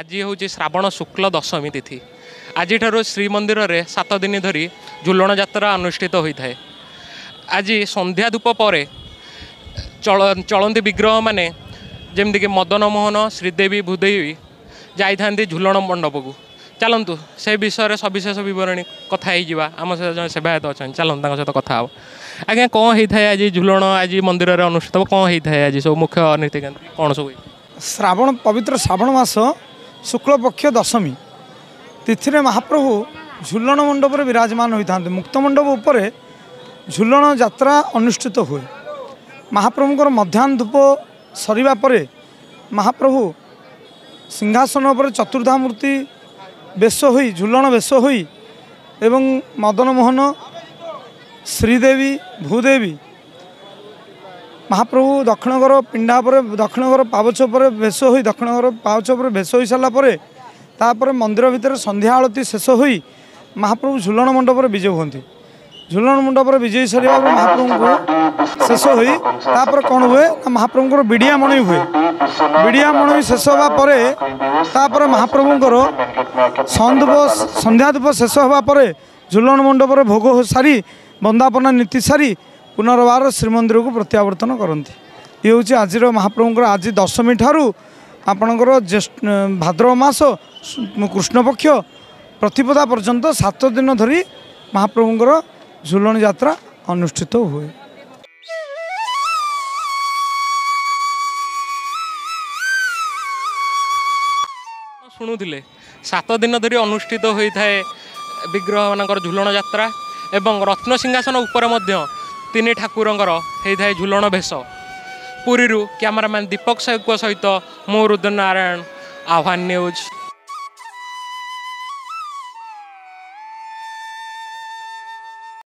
आज हूँ श्रावण शुक्ल दशमी तिथि। आज श्रीमंदिर में 7 दिन धरी झुलण यात्रा अनुष्ठित होता है। आज संध्या धूप पर चलती विग्रह माने जमीक मदन मोहन श्रीदेवी भूदेवी जाई झुलण मंडप को। चलतु से विषय सविशेष बरणी कथा आम सहित जो सेवायत अच्छा चलतु सहित कथा हाँ। आज्ञा कौन होता है आज झुलण आज मंदिर में अनुष्ठित कौन होता है आज सब मुख्य नीतिकांति कौन सब? श्रावण पवित्र श्रावण मास शुक्ल पक्ष दशमी तिथि महाप्रभु झुलण मंडप विराजमान होता है। मुक्त मंडप उपर झुलण यात्रा अनुष्ठित हुए। महाप्रभुंर मध्याह्न धूप सरिबा परे महाप्रभु सिंहासन पर चतुर्धा मूर्ति बेश होई झुलण बेश होई एवं मदन मोहन श्रीदेवी भूदेवी महाप्रभु दक्षिण घर पिंडा पर दक्षिण घर पावच पर बेश हो दक्षिण घर पावच पर बेश हो सारापर मंदिर भितर संध्या आलती शेष हो महाप्रभु झुलण मंडप विजय होती। झुलण मंडप विजय सर महाप्रभु को शेष हो कौन हुए महाप्रभुंर विड़िया मणि हुए। विड़िया मणि शेष होगापर महाप्रभुंर संध्या धूप शेष होगापर झुलण मंडप भोग सारी बंदापना नीति सारी पुनर्बार श्रीमंदिर को प्रत्यावर्तन करती। ये हूँ आज महाप्रभुंर आज दशमी ठारू आपणकर ज्येष्ठ भाद्रव मास कृष्ण पक्ष प्रतिपदा पर्यंत 7 दिन धरी महाप्रभुंर झुलण यात्रा अनुष्ठित हुए। शुणुले 7 दिन धरी अनुष्ठित होता है विग्रह मानकर झुलण यात्रा एवं रत्न सिंहासन उपर मध्य 3 ठाकुरंकर होता है झुलण भेष। पुरी कैमरामैन दीपक साहू सहित मो रुद्र नारायण आह्वान न्यूज।